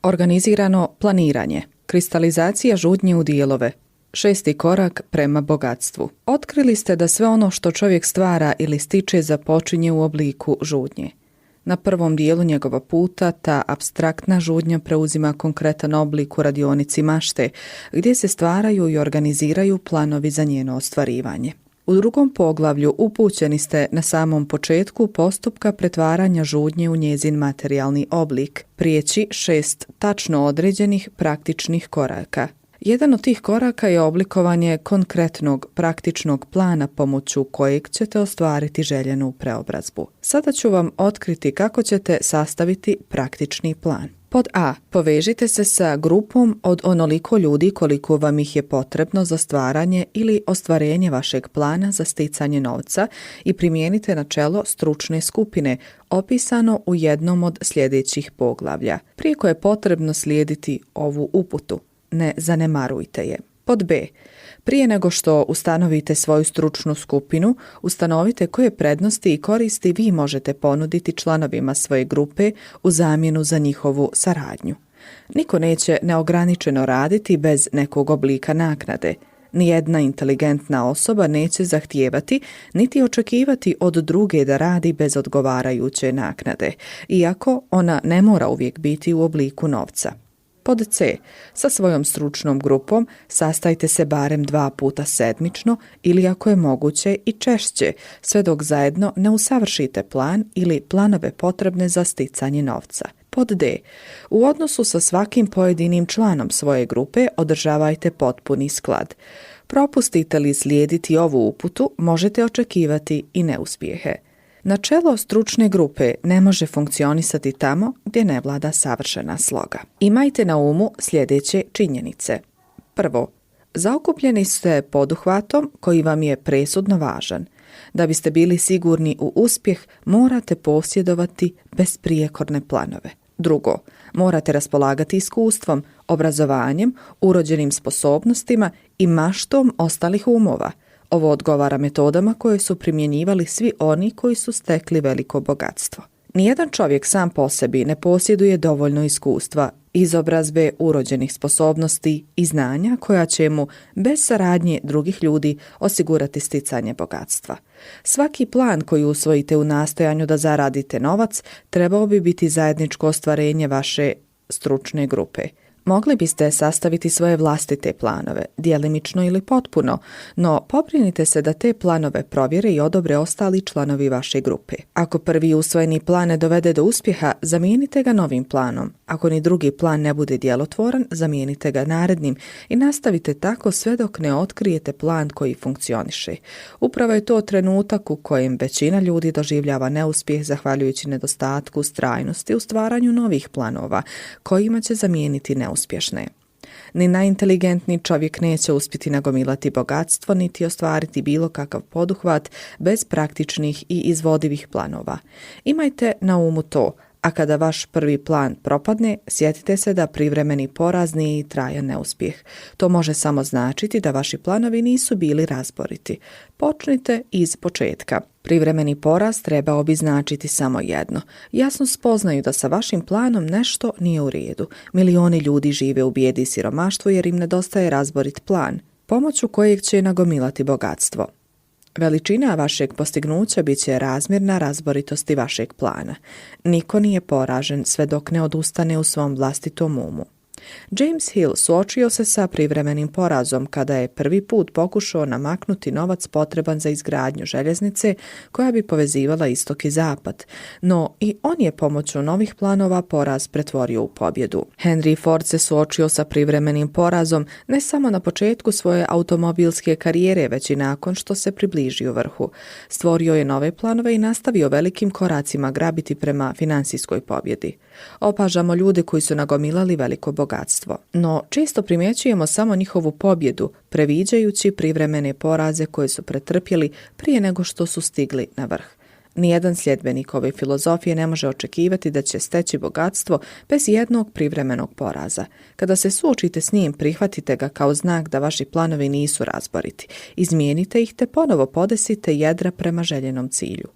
Organizirano planiranje, kristalizacija žudnje u dijelove, 6. korak prema bogatstvu. Otkrili ste da sve ono što čovjek stvara ili stiče započinje u obliku žudnje. Na prvom dijelu njegova puta ta apstraktna žudnja preuzima konkretan oblik u radionici mašte, gdje se stvaraju i organiziraju planovi za njeno ostvarivanje. U drugom poglavlju upućeni ste na samom početku postupka pretvaranja žudnje u njezin materijalni oblik, prijeći 6 tačno određenih praktičnih koraka. Jedan od tih koraka je oblikovanje konkretnog praktičnog plana pomoću kojeg ćete ostvariti željenu preobrazbu. Sada ću vam otkriti kako ćete sastaviti praktični plan. Pod A. Povežite se sa grupom od onoliko ljudi koliko vam ih je potrebno za stvaranje ili ostvarenje vašeg plana za sticanje novca i primijenite načelo stručne skupine, opisano u jednom od sljedećih poglavlja. Prijeko je potrebno slijediti ovu uputu. Ne zanemarujte je. Pod B. Prije nego što ustanovite svoju stručnu skupinu, ustanovite koje prednosti i koristi vi možete ponuditi članovima svoje grupe u zamjenu za njihovu saradnju. Niko neće neograničeno raditi bez nekog oblika naknade. Nijedna inteligentna osoba neće zahtijevati niti očekivati od druge da radi bez odgovarajuće naknade, iako ona ne mora uvijek biti u obliku novca. Pod C. Sa svojom stručnom grupom sastajte se barem 2 puta sedmično ili ako je moguće i češće, sve dok zajedno ne usavršite plan ili planove potrebne za sticanje novca. Pod D. U odnosu sa svakim pojedinim članom svoje grupe održavajte potpuni sklad. Propustite li slijediti ovu uputu, možete očekivati i neuspjehe. Načelo stručne grupe ne može funkcionisati tamo gdje ne vlada savršena sloga. Imajte na umu sljedeće činjenice. Prvo, zaokupljeni ste poduhvatom koji vam je presudno važan. Da biste bili sigurni u uspjeh, morate posjedovati besprijekorne planove. Drugo, morate raspolagati iskustvom, obrazovanjem, urođenim sposobnostima i maštom ostalih umova. Ovo odgovara metodama koje su primjenjivali svi oni koji su stekli veliko bogatstvo. Nijedan čovjek sam po sebi ne posjeduje dovoljno iskustva, izobrazbe, urođenih sposobnosti i znanja koja će mu bez saradnje drugih ljudi osigurati sticanje bogatstva. Svaki plan koji usvojite u nastojanju da zaradite novac trebao bi biti zajedničko ostvarenje vaše stručne grupe. Mogli biste sastaviti svoje vlastite planove, djelimično ili potpuno, no pobrinite se da te planove provjere i odobre ostali članovi vaše grupe. Ako prvi usvojeni plan ne dovede do uspjeha, zamijenite ga novim planom. Ako ni drugi plan ne bude djelotvoran, zamijenite ga narednim i nastavite tako sve dok ne otkrijete plan koji funkcioniše. Upravo je to trenutak u kojem većina ljudi doživljava neuspjeh zahvaljujući nedostatku ustrajnosti u stvaranju novih planova, kojima će zamijeniti neuspješne. Ni najinteligentniji čovjek neće uspjeti nagomilati bogatstvo niti ostvariti bilo kakav poduhvat bez praktičnih i izvodivih planova. Imajte na umu to, a kada vaš prvi plan propadne, sjetite se da privremeni poraz nije i trajan neuspjeh. To može samo značiti da vaši planovi nisu bili razboriti. Počnite iz početka. Privremeni poraz trebao bi značiti samo jedno. Jasno spoznaju da sa vašim planom nešto nije u redu. Milioni ljudi žive u bijedi i siromaštvu jer im nedostaje razborit plan, pomoću kojeg će nagomilati bogatstvo. Veličina vašeg postignuća bit će razmjerna razboritosti vašeg plana. Niko nije poražen sve dok ne odustane u svom vlastitom umu. James Hill suočio se sa privremenim porazom kada je prvi put pokušao namaknuti novac potreban za izgradnju željeznice koja bi povezivala istok i zapad, no i on je pomoću novih planova poraz pretvorio u pobjedu. Henry Ford se suočio sa privremenim porazom ne samo na početku svoje automobilske karijere, već i nakon što se približio vrhu. Stvorio je nove planove i nastavio velikim koracima grabiti prema financijskoj pobjedi. Opažamo ljude koji su nagomilali veliko bogatstvo, no često primjećujemo samo njihovu pobjedu, previđajući privremene poraze koje su pretrpjeli prije nego što su stigli na vrh. Nijedan sljedbenik ove filozofije ne može očekivati da će steći bogatstvo bez jednog privremenog poraza. Kada se suočite s njim, prihvatite ga kao znak da vaši planovi nisu razboriti. Izmijenite ih te ponovo podesite jedra prema željenom cilju.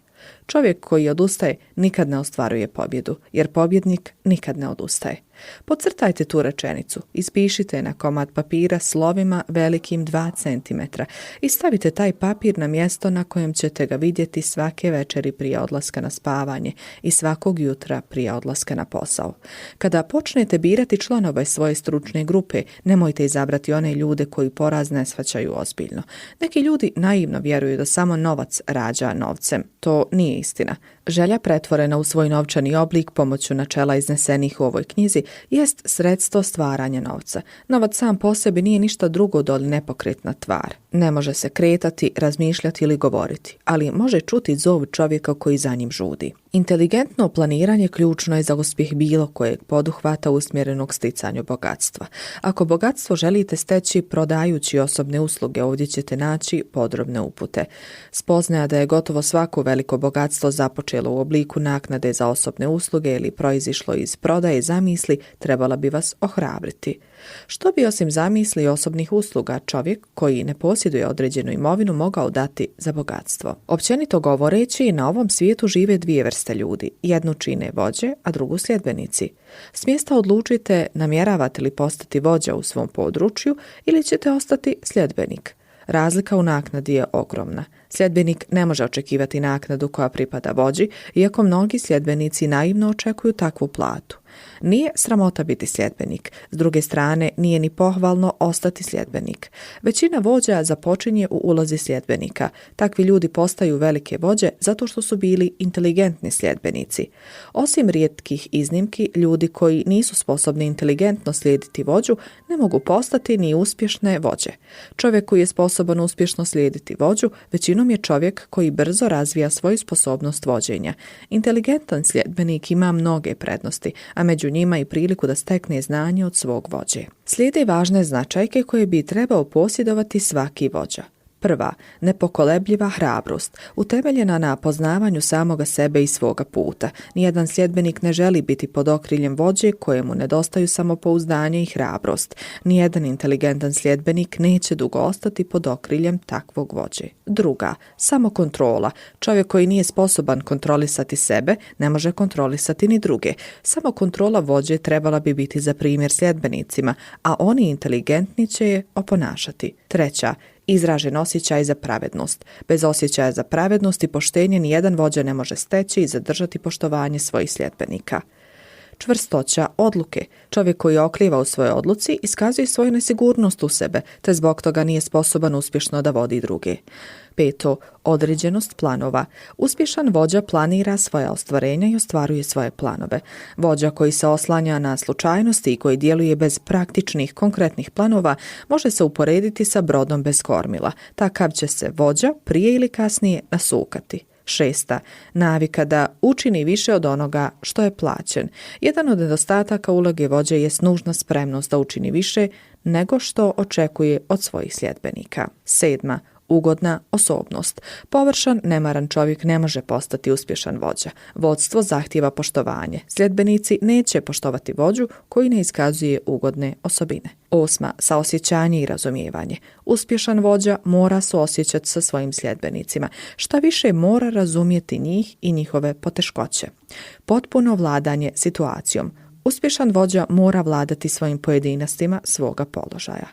Čovjek koji odustaje nikad ne ostvaruje pobjedu, jer pobjednik nikad ne odustaje. Podcrtajte tu rečenicu, ispišite na komad papira slovima velikim 2 cm i stavite taj papir na mjesto na kojem ćete ga vidjeti svake večeri prije odlaska na spavanje i svakog jutra prije odlaska na posao. Kada počnete birati članove svoje stručne grupe, nemojte izabrati one ljude koji poraz ne shvaćaju ozbiljno. Neki ljudi naivno vjeruju da samo novac rađa novcem. To nije istina. Želja pretvorena u svoj novčani oblik pomoću načela iznesenih u ovoj knjizi jest sredstvo stvaranja novca. Novac sam po sebi nije ništa drugo doli nepokretna tvar. Ne može se kretati, razmišljati ili govoriti, ali može čuti zov čovjeka koji za njim žudi. Inteligentno planiranje ključno je za uspjeh bilo kojeg poduhvata usmjerenog sticanju bogatstva. Ako bogatstvo želite steći prodajući osobne usluge, ovdje ćete naći podrobne upute. Spoznaja da je gotovo svako veliko bogatstvo započelo u obliku naknade za osobne usluge ili proizišlo iz prodaje zamisli trebala bi vas ohrabriti. Što bi osim zamisli osobnih usluga čovjek koji ne posjeduje određenu imovinu mogao dati za bogatstvo? Općenito govoreći, na ovom svijetu žive 2 vrste ljudi. Jednu čine vođe, a drugu sljedbenici. S mjesta odlučite namjeravate li postati vođa u svom području ili ćete ostati sljedbenik. Razlika u naknadi je ogromna. Sljedbenik ne može očekivati naknadu koja pripada vođi, iako mnogi sljedbenici naivno očekuju takvu platu. Nije sramota biti sljedbenik, s druge strane nije ni pohvalno ostati sljedbenik. Većina vođa započinje u ulozi sljedbenika. Takvi ljudi postaju velike vođe zato što su bili inteligentni sljedbenici. Osim rijetkih iznimki, ljudi koji nisu sposobni inteligentno slijediti vođu ne mogu postati ni uspješne vođe. Čovjek koji je sposoban uspješno slijediti vođu većinom je čovjek koji brzo razvija svoju sposobnost vođenja. Inteligentan sljedbenik ima mnoge prednosti, a među njima i priliku da stekne znanje od svog vođe. Slijede važne značajke koje bi trebao posjedovati svaki vođa. Prva, nepokolebljiva hrabrost, utemeljena na poznavanju samoga sebe i svoga puta. Nijedan sljedbenik ne želi biti pod okriljem vođe kojemu nedostaju samopouzdanje i hrabrost. Nijedan inteligentan sljedbenik neće dugo ostati pod okriljem takvog vođe. Druga, samokontrola. Čovjek koji nije sposoban kontrolisati sebe, ne može kontrolisati ni druge. Samokontrola vođe trebala bi biti za primjer sljedbenicima, a oni inteligentni će je oponašati. Treća, izražen osjećaj za pravednost. Bez osjećaja za pravednost i poštenje nijedan vođa ne može steći i zadržati poštovanje svojih sljedbenika. Čvrstoća odluke. Čovjek koji oklijeva u svojoj odluci iskazuje svoju nesigurnost u sebe, te zbog toga nije sposoban uspješno da vodi druge. Peto, određenost planova. Uspješan vođa planira svoja ostvarenja i ostvaruje svoje planove. Vođa koji se oslanja na slučajnosti i koji djeluje bez praktičnih, konkretnih planova može se uporediti sa brodom bez kormila. Takav će se vođa prije ili kasnije nasukati. Šesta, navika da učini više od onoga što je plaćen. Jedan od nedostataka uloge vođe jest nužna spremnost da učini više nego što očekuje od svojih sljedbenika. Sedma, ugodna osobnost. Površan, nemaran čovjek ne može postati uspješan vođa. Vodstvo zahtijeva poštovanje. Sljedbenici neće poštovati vođu koji ne iskazuje ugodne osobine. Osma, saosjećanje i razumijevanje. Uspješan vođa mora suosjećati sa svojim sljedbenicima. Šta više mora razumjeti njih i njihove poteškoće. Potpuno vladanje situacijom. Uspješan vođa mora vladati svojim pojedinostima svoga položaja.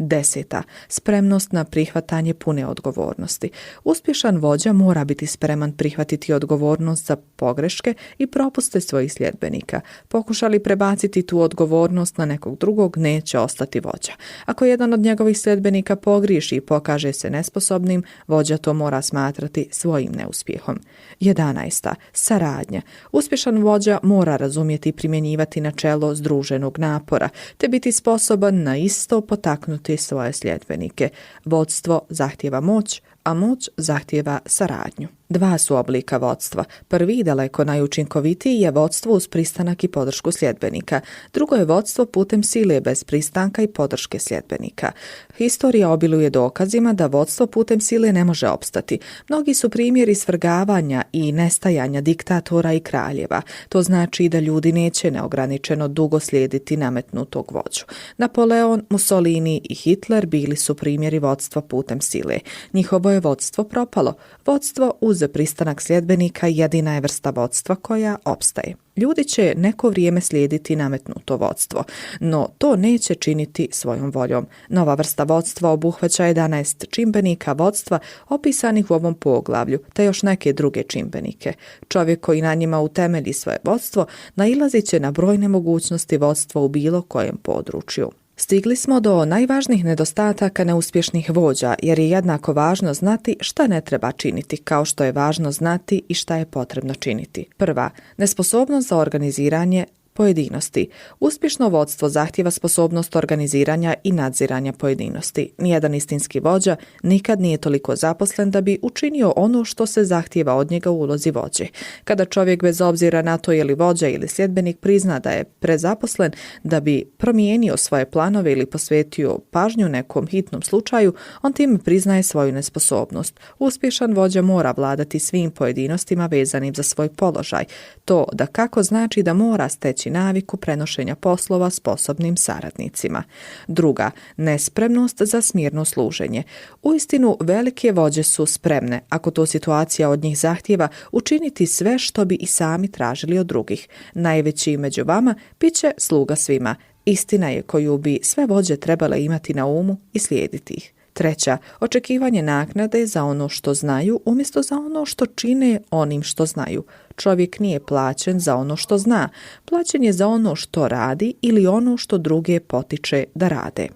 Deseta, spremnost na prihvatanje pune odgovornosti. Uspješan vođa mora biti spreman prihvatiti odgovornost za pogreške i propuste svojih sljedbenika. Pokuša li prebaciti tu odgovornost na nekog drugog, neće ostati vođa. Ako jedan od njegovih sljedbenika pogriješi i pokaže se nesposobnim, vođa to mora smatrati svojim neuspjehom. 11. Saradnja. Uspješan vođa mora razumjeti i primjenjivati načelo združenog napora, te biti sposoban na isto potaknuti svoje sljedbenike. Vodstvo zahtijeva moć, a moć zahtijeva saradnju. Dva su oblika vodstva. Prvi i daleko najučinkovitiji je vodstvo uz pristanak i podršku sljedbenika. Drugo je vodstvo putem sile bez pristanka i podrške sljedbenika. Historija obiluje dokazima da vodstvo putem sile ne može opstati. Mnogi su primjeri svrgavanja i nestajanja diktatora i kraljeva. To znači da ljudi neće neograničeno dugo slijediti nametnutog vođu. Napoleon, Mussolini i Hitler bili su primjeri vodstva putem sile. Njihovo je vodstvo propalo. Vodstvo uz pristanak sljedbenika jedina je vrsta vodstva koja opstaje. Ljudi će neko vrijeme slijediti nametnuto vodstvo, no to neće činiti svojom voljom. Nova vrsta vodstva obuhvaća 11 čimbenika vodstva opisanih u ovom poglavlju, te još neke druge čimbenike. Čovjek koji na njima utemelji svoje vodstvo nailazit će na brojne mogućnosti vodstva u bilo kojem području. Stigli smo do najvažnijih nedostataka neuspješnih vođa, jer je jednako važno znati šta ne treba činiti, kao što je važno znati i šta je potrebno činiti. Prva, nesposobnost za organiziranje pojedinosti. Uspješno vodstvo zahtijeva sposobnost organiziranja i nadziranja pojedinosti. Nijedan istinski vođa nikad nije toliko zaposlen da bi učinio ono što se zahtijeva od njega u ulozi vođe. Kada čovjek bez obzira na to je li vođa ili sljedbenik prizna da je prezaposlen da bi promijenio svoje planove ili posvetio pažnju nekom hitnom slučaju, on time priznaje svoju nesposobnost. Uspješan vođa mora vladati svim pojedinostima vezanim za svoj položaj. To dakako znači da mora steći naviku prenošenja poslova sposobnim saradnicima. Druga, nespremnost za smirno služenje. Uistinu, velike vođe su spremne, ako to situacija od njih zahtijeva, učiniti sve što bi i sami tražili od drugih. Najveći među vama bit će sluga svima. Istina je koju bi sve vođe trebale imati na umu i slijediti ih. Treća, očekivanje naknade za ono što znaju umjesto za ono što čine onim što znaju. Čovjek nije plaćen za ono što zna, plaćen je za ono što radi ili ono što druge potiče da rade.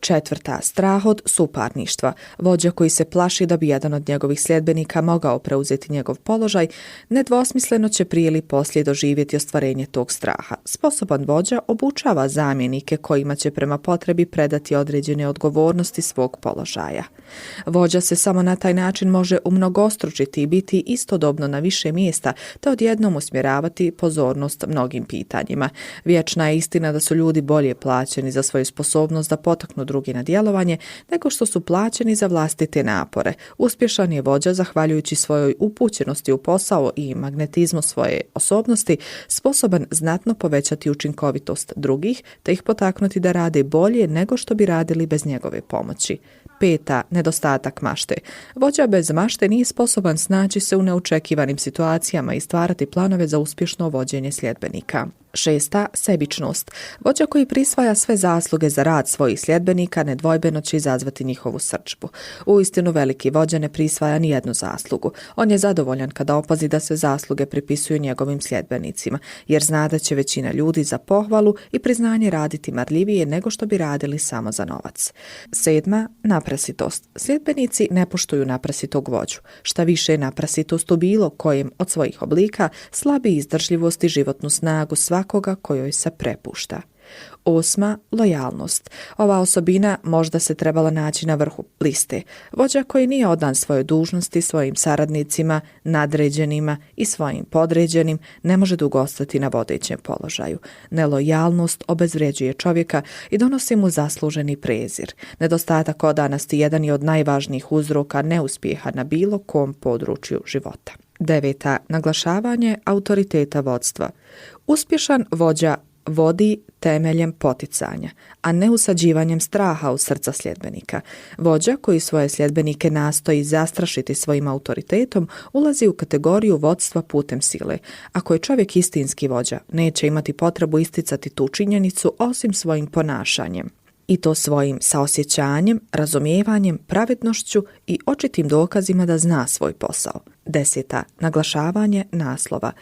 Četvrta, strah od suparništva. Vođa koji se plaši da bi jedan od njegovih sljedbenika mogao preuzeti njegov položaj, nedvosmisleno će prije ili poslije doživjeti ostvarenje tog straha. Sposoban vođa obučava zamjenike kojima će prema potrebi predati određene odgovornosti svog položaja. Vođa se samo na taj način može umnogostručiti i biti istodobno na više mjesta, te odjednom usmjeravati pozornost mnogim pitanjima. Vječna je istina da su ljudi bolje plaćeni za svoju sposobnost da potaknu drugi na djelovanje nego što su plaćeni za vlastite napore. Uspješan je vođa zahvaljujući svojoj upućenosti u posao i magnetizmu svoje osobnosti sposoban znatno povećati učinkovitost drugih te ih potaknuti da rade bolje nego što bi radili bez njegove pomoći. Peta, nedostatak mašte. Vođa bez mašte nije sposoban snaći se u neočekivanim situacijama i stvarati planove za uspješno vođenje sljedbenika. Šesta, sebičnost. Vođa koji prisvaja sve zasluge za rad svojih sljedbenika nedvojbeno će izazvati njihovu srdžbu. Uistinu veliki vođa ne prisvaja ni jednu zaslugu. On je zadovoljan kada opazi da se zasluge pripisuju njegovim sljedbenicima, jer zna da će većina ljudi za pohvalu i priznanje raditi marljivije nego što bi radili samo za novac. Sedma, naprasitost. Sljedbenici ne poštuju naprasitog vođu. Šta više, naprasitost u bilo kojem od svojih oblika slabi izdržljivost i životnu snagu svakoga kojoj se prepušta. Osma, lojalnost. Ova osobina možda se trebala naći na vrhu liste. Vođa koji nije odan svojoj dužnosti, svojim saradnicima, nadređenima i svojim podređenim ne može dugo ostati na vodećem položaju. Nelojalnost obezvređuje čovjeka i donosi mu zasluženi prezir. Nedostatak odanosti jedan je od najvažnijih uzroka neuspjeha na bilo kom području života. Deveta, naglašavanje autoriteta vodstva. Uspješan vođa vodi temeljem poticanja, a ne usađivanjem straha u srca sljedbenika. Vođa koji svoje sljedbenike nastoji zastrašiti svojim autoritetom ulazi u kategoriju vodstva putem sile. Ako je čovjek istinski vođa, neće imati potrebu isticati tu činjenicu osim svojim ponašanjem. I to svojim saosjećanjem, razumijevanjem, pravednošću i očitim dokazima da zna svoj posao. Deseta, naglašavanje naslova.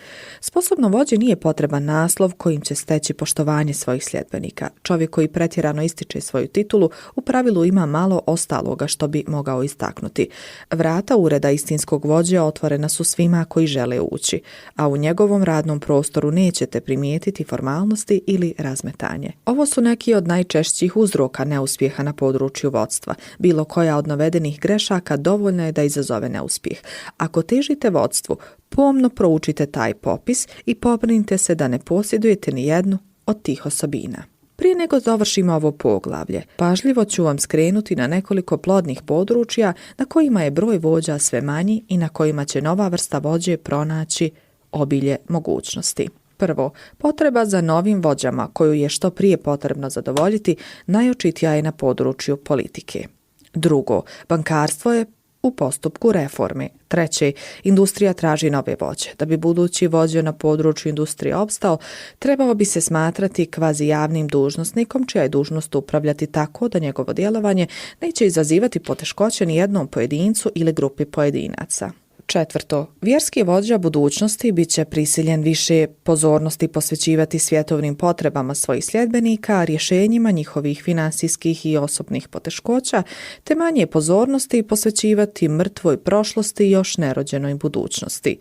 Sposobnom vođi nije potreban naslov kojim će steći poštovanje svojih sljedbenika. Čovjek koji pretjerano ističe svoju titulu u pravilu ima malo ostaloga što bi mogao istaknuti. Vrata ureda istinskog vođe otvorena su svima koji žele ući, a u njegovom radnom prostoru nećete primijetiti formalnosti ili razmetanje. Ovo su neki od najčešćih uzroka neuspjeha na području vodstva. Bilo koja od navedenih grešaka dovoljno je da izazove neuspjeh. Ako težite vodstvu, pomno proučite taj popis i pobrinite se da ne posjedujete ni jednu od tih osobina. Prije nego završimo ovo poglavlje, pažljivo ću vam skrenuti na nekoliko plodnih područja na kojima je broj vođa sve manji i na kojima će nova vrsta vođe pronaći obilje mogućnosti. Prvo, potreba za novim vođama koju je što prije potrebno zadovoljiti najočitija je na području politike. Drugo, bankarstvo je u postupku reforme. Treće, industrija traži nove vođe. Da bi budući vođa na području industrije opstao, trebao bi se smatrati kvazi javnim dužnosnikom čija je dužnost upravljati tako da njegovo djelovanje neće izazivati poteškoće ni jednom pojedincu ili grupi pojedinaca. Četvrto, vjerski vođa budućnosti bit će prisiljen više pozornosti posvećivati svjetovnim potrebama svojih sljedbenika, rješenjima njihovih finansijskih i osobnih poteškoća, te manje pozornosti posvećivati mrtvoj prošlosti i još nerođenoj budućnosti.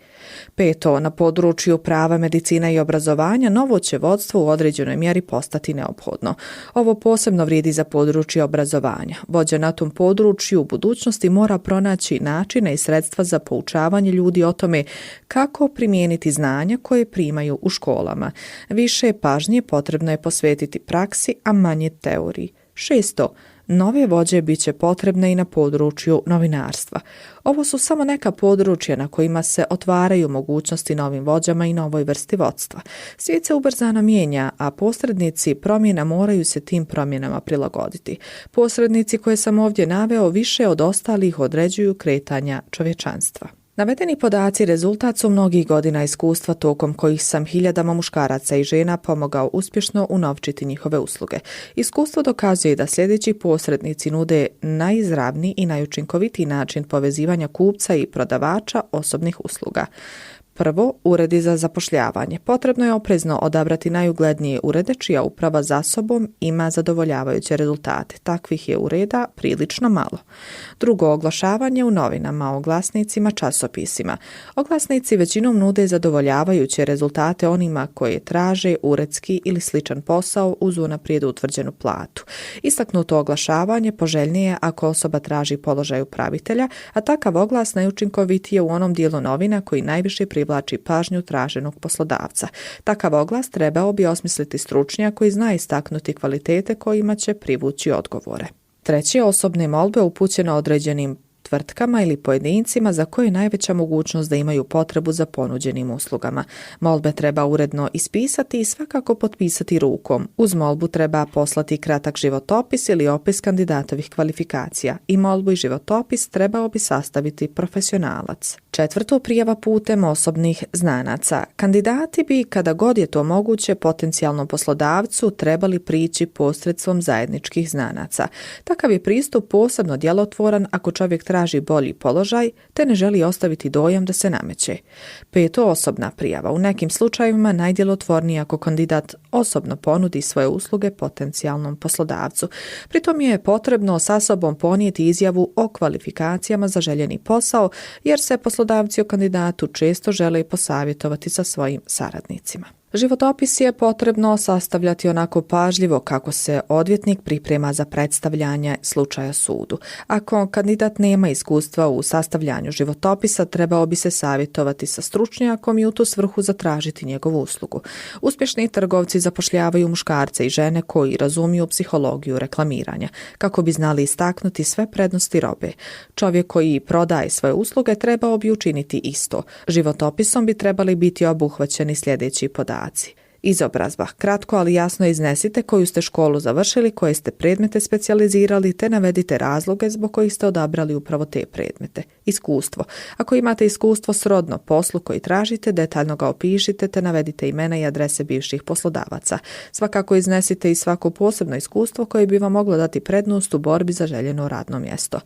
Peto, na području prava, medicine i obrazovanja novo će vodstvo u određenoj mjeri postati neophodno. Ovo posebno vrijedi za područje obrazovanja. Vođa na tom području u budućnosti mora pronaći načine i sredstva za poučavanje ljudi o tome kako primijeniti znanja koje primaju u školama. Više pažnje potrebno je posvetiti praksi, a manje teoriji. Šesto, nove vođe bit će potrebne i na području novinarstva. Ovo su samo neka područja na kojima se otvaraju mogućnosti novim vođama i novoj vrsti vodstva. Svijet se ubrzano mijenja, a posrednici promjena moraju se tim promjenama prilagoditi. Posrednici koje sam ovdje naveo više od ostalih određuju kretanja čovječanstva. Navedeni podaci rezultat su mnogih godina iskustva tokom kojih sam hiljadama muškaraca i žena pomogao uspješno unovčiti njihove usluge. Iskustvo dokazuje da sljedeći posrednici nude najizravniji i najučinkovitiji način povezivanja kupca i prodavača osobnih usluga. Prvo, uredi za zapošljavanje. Potrebno je oprezno odabrati najuglednije urede čija uprava za sobom ima zadovoljavajuće rezultate. Takvih je ureda prilično malo. Drugo, oglašavanje u novinama, oglasnicima, časopisima. Oglasnici većinom nude zadovoljavajuće rezultate onima koje traže uredski ili sličan posao uz unaprijed utvrđenu platu. Istaknuto oglašavanje poželjnije ako osoba traži položaj upravitelja, a takav oglas najučinkovitiji je u onom dijelu novina koji najviše privlači pažnju traženog poslodavca. Takav oglas trebao bi osmisliti stručnjak koji zna istaknuti kvalitete kojima će privući odgovore. Treće, osobne molbe upućene određenim tvrtkama ili pojedincima za koje je najveća mogućnost da imaju potrebu za ponuđenim uslugama. Molbe treba uredno ispisati i svakako potpisati rukom. Uz molbu treba poslati kratak životopis ili opis kandidatovih kvalifikacija. I molbu i životopis trebao bi sastaviti profesionalac. Četvrto, prijava putem osobnih znanaca. Kandidati bi, kada god je to moguće, potencijalnom poslodavcu trebali prići posredstvom zajedničkih znanaca. Takav je pristup posebno djelotvoran ako čovjek traži bolji položaj te ne želi ostaviti dojam da se nameće. Peto, osobna prijava. U nekim slučajevima najdjelotvornije ako kandidat osobno ponudi svoje usluge potencijalnom poslodavcu. Pritom je potrebno sa sobom ponijeti izjavu o kvalifikacijama za željeni posao, jer se poslodavci o kandidatu često žele posavjetovati sa svojim saradnicima. Životopis je potrebno sastavljati onako pažljivo kako se odvjetnik priprema za predstavljanje slučaja sudu. Ako kandidat nema iskustva u sastavljanju životopisa, trebao bi se savjetovati sa stručnjakom i u tu svrhu zatražiti njegovu uslugu. Uspješni trgovci zapošljavaju muškarce i žene koji razumiju psihologiju reklamiranja, kako bi znali istaknuti sve prednosti robe. Čovjek koji prodaje svoje usluge trebao bi učiniti isto. Životopisom bi trebali biti obuhvaćeni sljedeći podaci. Izobrazba. Kratko, ali jasno iznesite koju ste školu završili, koje ste predmete specijalizirali, te navedite razloge zbog kojih ste odabrali upravo te predmete. Iskustvo. Ako imate iskustvo srodno poslu koji tražite, detaljno ga opišite te navedite imena i adrese bivših poslodavaca. Svakako iznesite i svako posebno iskustvo koje bi vam moglo dati prednost u borbi za željeno radno mjesto.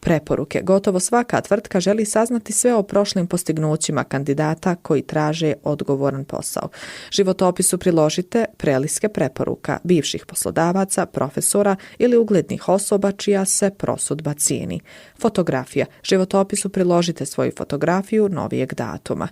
Preporuke. Gotovo svaka tvrtka želi saznati sve o prošlim postignućima kandidata koji traže odgovoran posao. Životopisu priložite preliske preporuka bivših poslodavaca, profesora ili uglednih osoba čija se prosudba cijeni. Fotografija. Životopisu priložite svoju fotografiju novijeg datuma.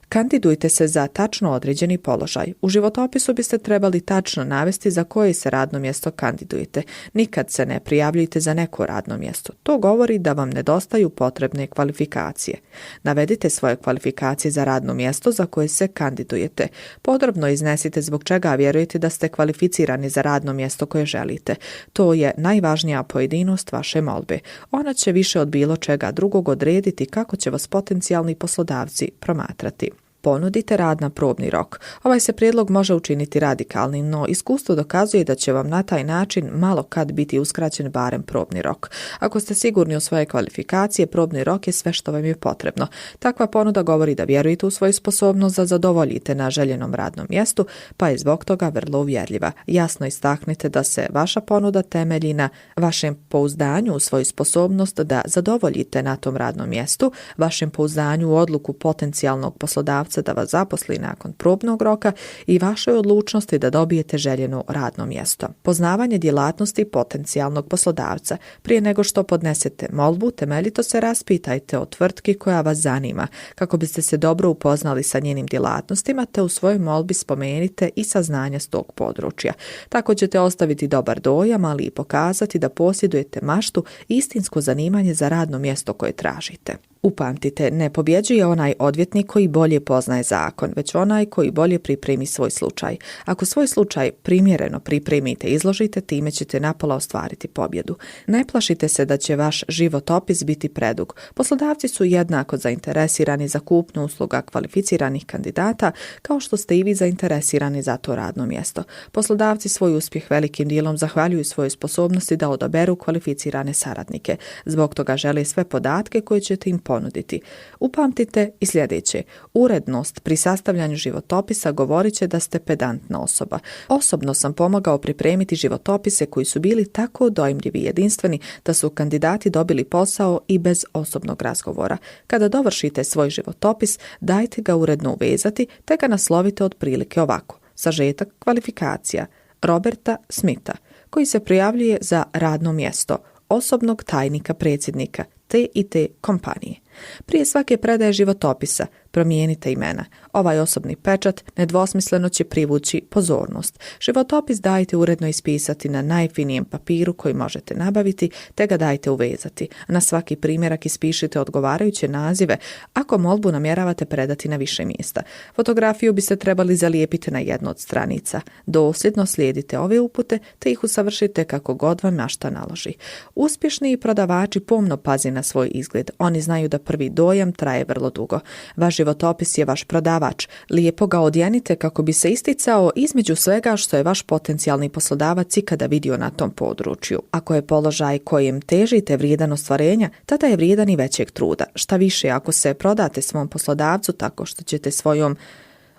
Kandidujte se za tačno određeni položaj. U životopisu biste trebali tačno navesti za koje se radno mjesto kandidujete. Nikad se ne prijavljujte za neko radno mjesto. To govori da vam nedostaju potrebne kvalifikacije. Navedite svoje kvalifikacije za radno mjesto za koje se kandidujete. Podrobno iznesite zbog čega vjerujete da ste kvalificirani za radno mjesto koje želite. To je najvažnija pojedinost vaše molbe. Ona će više od bilo čega drugog odrediti kako će vas potencijalni poslodavci promatrati. Ponudite rad na probni rok. Ovaj se prijedlog može učiniti radikalnim, no iskustvo dokazuje da će vam na taj način malo kad biti uskraćen barem probni rok. Ako ste sigurni u svoje kvalifikacije, probni rok je sve što vam je potrebno. Takva ponuda govori da vjerujete u svoju sposobnost da zadovoljite na željenom radnom mjestu, pa je zbog toga vrlo uvjerljiva. Jasno istaknite da se vaša ponuda temelji na vašem pouzdanju u svoju sposobnost da zadovoljite na tom radnom mjestu, vašem pouzdanju u odluku potencijalnog poslodavca da vas zaposli nakon probnog roka i vašoj odlučnosti da dobijete željeno radno mjesto. Poznavanje djelatnosti potencijalnog poslodavca. Prije nego što podnesete molbu, temeljito se raspitajte o tvrtki koja vas zanima, kako biste se dobro upoznali sa njenim djelatnostima, te u svojoj molbi spomenite i saznanja s tog područja. Tako ćete ostaviti dobar dojam, ali i pokazati da posjedujete maštu i istinsko zanimanje za radno mjesto koje tražite. Upamtite, ne pobjeđuje onaj odvjetnik koji bolje poznaje zakon, već onaj koji bolje pripremi svoj slučaj. Ako svoj slučaj primjereno pripremite i izložite, time ćete napola ostvariti pobjedu. Ne plašite se da će vaš životopis biti predug. Poslodavci su jednako zainteresirani za kupnju usluga kvalificiranih kandidata, kao što ste i vi zainteresirani za to radno mjesto. Poslodavci svoj uspjeh velikim dijelom zahvaljuju svojoj sposobnosti da odaberu kvalificirane saradnike. Zbog toga žele sve podatke koje ćete im ponuditi. Upamtite i sljedeće. Urednost pri sastavljanju životopisa govorit će da ste pedantna osoba. Osobno sam pomogao pripremiti životopise koji su bili tako dojmljivi i jedinstveni da su kandidati dobili posao i bez osobnog razgovora. Kada dovršite svoj životopis, dajte ga uredno uvezati te ga naslovite otprilike ovako. Sažetak kvalifikacija Roberta Smitha, koji se prijavljuje za radno mjesto osobnog tajnika predsjednika te i te kompanije. Prije svake predaje životopisa promijenite imena. Ovaj osobni pečat nedvosmisleno će privući pozornost. Životopis dajte uredno ispisati na najfinijem papiru koji možete nabaviti, te ga dajte uvezati. Na svaki primjerak ispišite odgovarajuće nazive ako molbu namjeravate predati na više mjesta. Fotografiju biste trebali zalijepiti na jednu od stranica. Dosljedno slijedite ove upute te ih usavršite kako god vam mašta naloži. Uspješni prodavači pomno pazi na svoj izgled. Oni znaju da prvi dojam traje vrlo dugo. Vaš životopis je vaš prodavač. Lijepo ga odjenite kako bi se isticao između svega što je vaš potencijalni poslodavac ikada vidio na tom području. Ako je položaj kojem težite vrijedan ostvarenja, tada je vrijedan i većeg truda. Šta više, ako se prodate svom poslodavcu tako što ćete svojom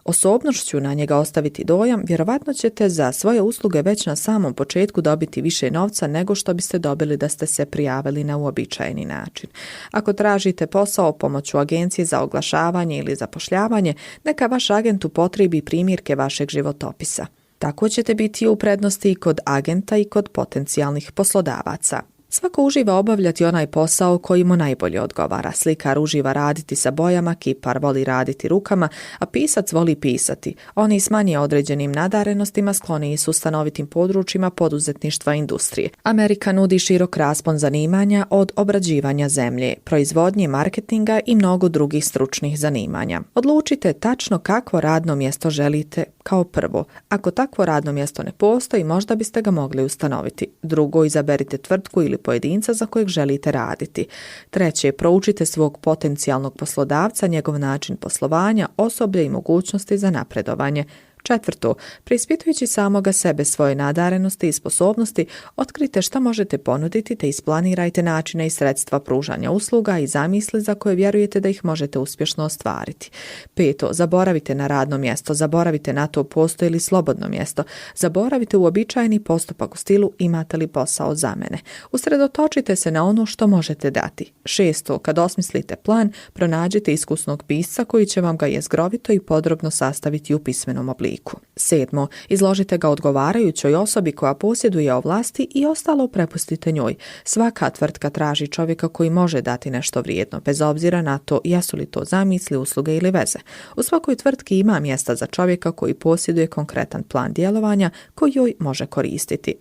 osobnošću na njega ostaviti dojam, vjerovatno ćete za svoje usluge već na samom početku dobiti više novca nego što biste dobili da ste se prijavili na uobičajeni način. Ako tražite posao pomoću agencije za oglašavanje ili zapošljavanje, neka vaš agent upotrebi primjerke vašeg životopisa. Tako ćete biti u prednosti i kod agenta i kod potencijalnih poslodavaca. Svako uživa obavljati onaj posao koji mu najbolje odgovara. Slikar uživa raditi sa bojama, kipar voli raditi rukama, a pisac voli pisati. Oni s manje određenim nadarenostima skloniji su stanovitim područjima poduzetništva i industrije. Amerika nudi širok raspon zanimanja od obrađivanja zemlje, proizvodnje, marketinga i mnogo drugih stručnih zanimanja. Odlučite tačno kakvo radno mjesto želite kao prvo. Ako takvo radno mjesto ne postoji, možda biste ga mogli ustanoviti. Drugo, izaberite tvrtku ili pojedinca za kojeg želite raditi. Treće, proučite svog potencijalnog poslodavca, njegov način poslovanja, osoblje i mogućnosti za napredovanje. Četvrto, preispitujući samoga sebe, svoje nadarenosti i sposobnosti, otkrite šta možete ponuditi te isplanirajte načine i sredstva pružanja usluga i zamisli za koje vjerujete da ih možete uspješno ostvariti. Peto, zaboravite na radno mjesto, zaboravite na to postoji li slobodno mjesto, zaboravite uobičajeni postupak u stilu imate li posao za mene. Usredotočite se na ono što možete dati. Šesto, kad osmislite plan, pronađite iskusnog pisca koji će vam ga jezgrovito i podrobno sastaviti u pismenom obliku. Sedmo, izložite ga odgovarajućoj osobi koja posjeduje ovlasti i ostalo prepustite njoj. Svaka tvrtka traži čovjeka koji može dati nešto vrijedno, bez obzira na to jesu li to zamisli, usluge ili veze. U svakoj tvrtki ima mjesta za čovjeka koji posjeduje konkretan plan djelovanja koji joj može koristiti.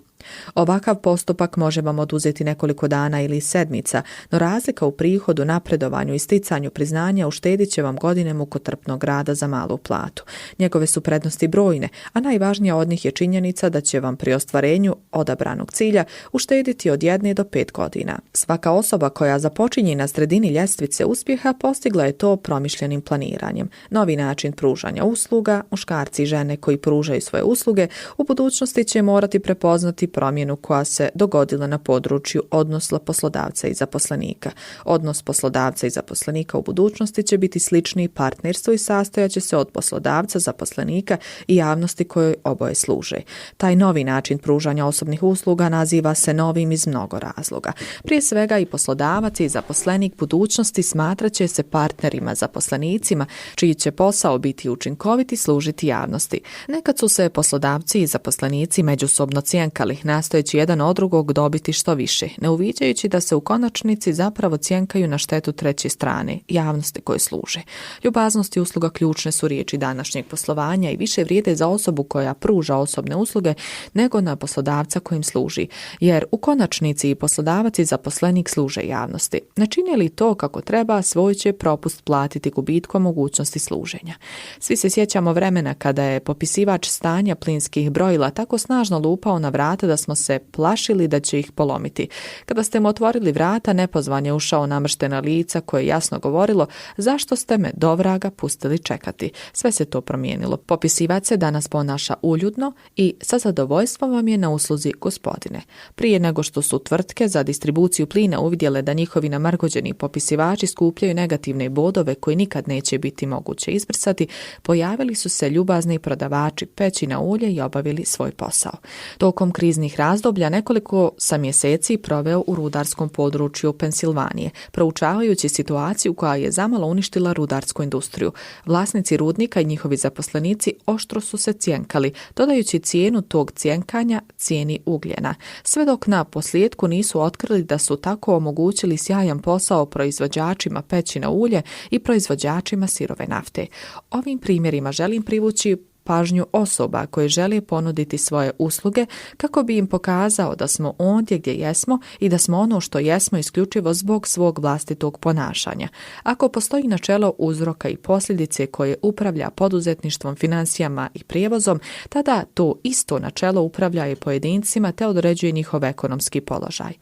Ovakav postupak može vam oduzeti nekoliko dana ili sedmica, no razlika u prihodu, napredovanju i sticanju priznanja uštedit će vam godine mukotrpnog rada za malu platu. Njegove su prednosti brojne, a najvažnija od njih je činjenica da će vam pri ostvarenju odabranog cilja uštediti od 1 do 5 godina. Svaka osoba koja započinje na sredini ljestvice uspjeha postigla je to promišljenim planiranjem. Novi način pružanja usluga, muškarci i žene koji pružaju svoje usluge, u budućnosti će morati prepoznati promjenu koja se dogodila na području odnosa poslodavca i zaposlenika. Odnos poslodavca i zaposlenika u budućnosti će biti slični partnerstvu i sastojaće se od poslodavca, zaposlenika i javnosti kojoj oboje služe. Taj novi način pružanja osobnih usluga naziva se novim iz mnogo razloga. Prije svega i poslodavac i zaposlenik budućnosti smatrat će se partnerima zaposlenicima, čiji će posao biti učinkovit i služiti javnosti. Nekad su se poslodavci i zaposlenici međusobno cjenkali, nastojeći jedan od drugog dobiti što više, ne uviđajući da se u konačnici zapravo cjenkaju na štetu treće strane, javnosti koje služe. Ljubaznost i usluga ključne su riječi današnjeg poslovanja i više vrijede za osobu koja pruža osobne usluge nego na poslodavca kojim služi, jer u konačnici i poslodavac i zaposlenik služe javnosti. Ne čini li to kako treba, svoj će propust platiti gubitkom mogućnosti služenja. Svi se sjećamo vremena kada je popisivač stanja plinskih brojila tako snažno lupao na vrata da smo se plašili da će ih polomiti. Kada ste mu otvorili vrata, nepozvan je ušao namrštena lica koje je jasno govorilo: zašto ste me do vraga pustili čekati? Sve se to promijenilo. Popisivač se danas ponaša uljudno i sa zadovoljstvom vam je na usluzi, gospodine. Prije nego što su tvrtke za distribuciju plina uvidjele da njihovi namrgođeni popisivači skupljaju negativne bodove koji nikad neće biti moguće izbrisati, pojavili su se ljubazni prodavači pećina ulje i obavili svoj posao. Tokom kriznih razdoblja nekoliko sam mjeseci proveo u rudarskom području Pensilvanije, proučavajući situaciju koja je zamalo uništila rudarsku industriju. Vlasnici rudnika i njihovi zaposlenici oštro su se cjenkali, dodajući cijenu tog cjenkanja cijeni ugljena. Sve dok na posljedku nisu otkrili da su tako omogućili sjajan posao proizvođačima pećina ulje i proizvođačima sirove nafte. Ovim primjerima želim privući pažnju osoba koje žele ponuditi svoje usluge kako bi im pokazao da smo ondje gdje jesmo i da smo ono što jesmo isključivo zbog svog vlastitog ponašanja. Ako postoji načelo uzroka i posljedice koje upravlja poduzetništvom, financijama i prijevozom, tada to isto načelo upravlja i pojedincima te određuje njihov ekonomski položaj.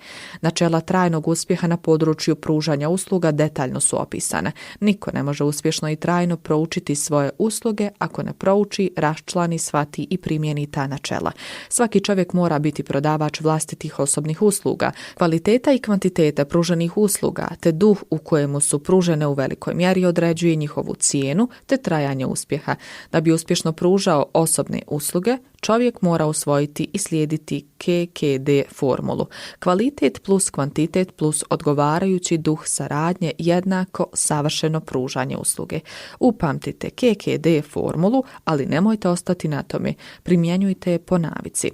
Načela trajnog uspjeha na području pružanja usluga detaljno su opisane. Niko ne može uspješno i trajno proučiti svoje usluge ako ne prouči, raščlani, shvati i primjeni ta načela. Svaki čovjek mora biti prodavač vlastitih osobnih usluga. Kvaliteta i kvantiteta pruženih usluga te duh u kojemu su pružene u velikoj mjeri određuje njihovu cijenu te trajanje uspjeha. Da bi uspješno pružao osobne usluge, čovjek mora usvojiti i slijediti KKD formulu. Kvalitet plus kvantitet plus odgovarajući duh saradnje jednako savršeno pružanje usluge. Upamtite KKD formulu, ali nemojte ostati na tome. Primjenjujte je po navici.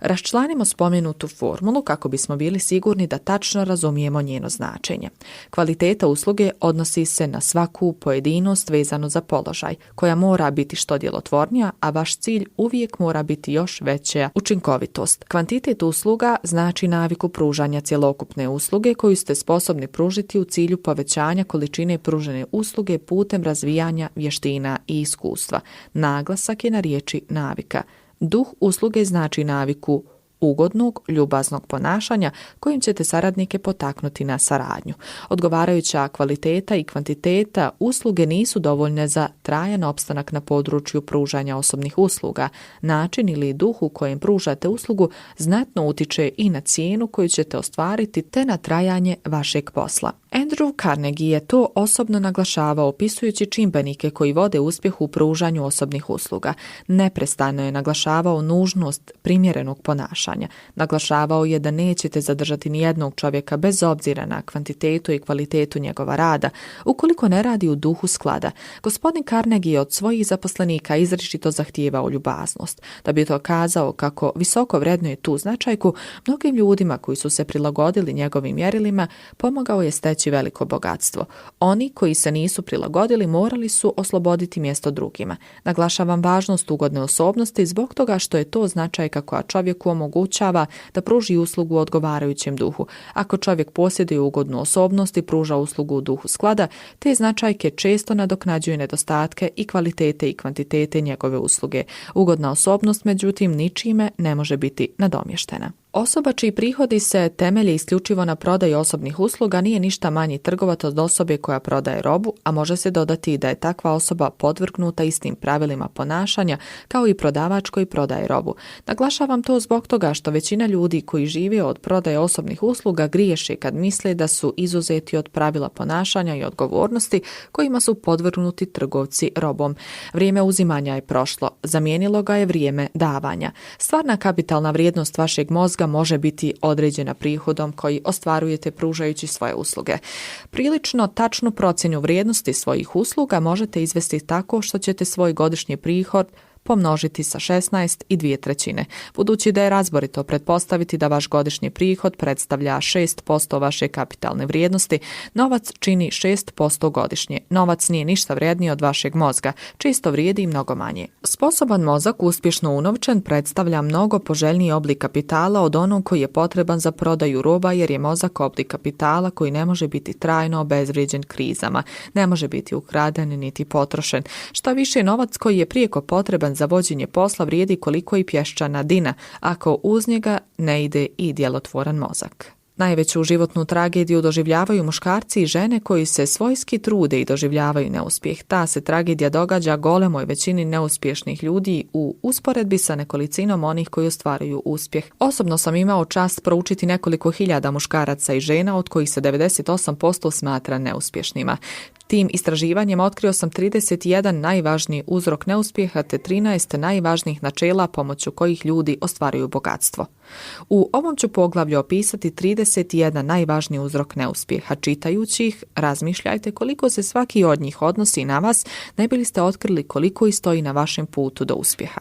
Raščlanimo spomenutu formulu kako bismo bili sigurni da tačno razumijemo njeno značenje. Kvaliteta usluge odnosi se na svaku pojedinost vezano za položaj, koja mora biti što djelotvornija, a vaš cilj uvijek mora biti još veća učinkovitost. Kvantitet usluga znači naviku pružanja cjelokupne usluge koju ste sposobni pružiti u cilju povećanja količine pružene usluge putem razvijanja vještina i iskustva. Naglasak je na riječi navika. Duh usluge znači naviku ugodnog, ljubaznog ponašanja kojim ćete saradnike potaknuti na saradnju. Odgovarajuća kvaliteta i kvantiteta usluge nisu dovoljne za trajan opstanak na području pružanja osobnih usluga. Način ili duh u kojem pružate uslugu znatno utiče i na cijenu koju ćete ostvariti te na trajanje vašeg posla. Andrew Carnegie je to osobno naglašavao opisujući čimbenike koji vode uspjeh u pružanju osobnih usluga. Neprestano je naglašavao nužnost primjerenog ponašanja. Naglašavao je da nećete zadržati ni jednog čovjeka bez obzira na kvantitetu i kvalitetu njegova rada, ukoliko ne radi u duhu sklada. Gospodin Carnegie je od svojih zaposlenika izričito zahtijevao ljubaznost. Da bi to kazao kako visoko vrednuje tu značajku, mnogim ljudima koji su se prilagodili njegovim mjerilima pomogao je steći veliko bogatstvo. Oni koji se nisu prilagodili morali su osloboditi mjesto drugima. Naglašavam važnost ugodne osobnosti zbog toga što je to značajka koja čovjeku omogućuje omogućava da pruži uslugu u odgovarajućem duhu. Ako čovjek posjeduje ugodnu osobnost i pruža uslugu u duhu sklada, te značajke često nadoknađuju nedostatke i kvalitete i kvantitete njegove usluge. Ugodna osobnost, međutim, ničime ne može biti nadomještena. Osoba čiji prihodi se temelje isključivo na prodaji osobnih usluga nije ništa manji trgovac od osobe koja prodaje robu, a može se dodati da je takva osoba podvrgnuta istim pravilima ponašanja kao i prodavač koji prodaje robu. Naglašavam to zbog toga što većina ljudi koji žive od prodaje osobnih usluga griješe kad misle da su izuzeti od pravila ponašanja i odgovornosti kojima su podvrgnuti trgovci robom. Vrijeme uzimanja je prošlo, zamijenilo ga je vrijeme davanja. Stvarna kapitalna vrijednost vašeg mozga može biti određena prihodom koji ostvarujete pružajući svoje usluge. Prilično tačnu procjenu vrijednosti svojih usluga možete izvesti tako što ćete svoj godišnji prihod pomnožiti sa 16 i 2/3. Budući da je razborito pretpostaviti da vaš godišnji prihod predstavlja 6% vaše kapitalne vrijednosti, novac čini 6% godišnje. Novac nije ništa vrijedniji od vašeg mozga, čisto vrijedi mnogo manje. Sposoban mozak uspješno unovčen predstavlja mnogo poželjniji oblik kapitala od onog koji je potreban za prodaju roba, jer je mozak oblik kapitala koji ne može biti trajno obezvrijeđen krizama, ne može biti ukraden niti potrošen. Šta više, novac koji je prijeko potreban za vođenje posla vrijedi koliko i pješčana dina, ako uz njega ne ide i djelotvoran mozak. Najveću životnu tragediju doživljavaju muškarci i žene koji se svojski trude i doživljavaju neuspjeh. Ta se tragedija događa golemoj većini neuspješnih ljudi u usporedbi sa nekolicinom onih koji ostvaruju uspjeh. Osobno sam imao čast proučiti nekoliko hiljada muškaraca i žena od kojih se 98% smatra neuspješnima. Tim istraživanjem otkrio sam 31 najvažniji uzrok neuspjeha te 13 najvažnijih načela pomoću kojih ljudi ostvaruju bogatstvo. U ovom ću poglavlju opisati 31 najvažniji uzrok neuspjeha. Čitajući ih, razmišljajte koliko se svaki od njih odnosi na vas, ne bili ste otkrili koliko i stoji na vašem putu do uspjeha.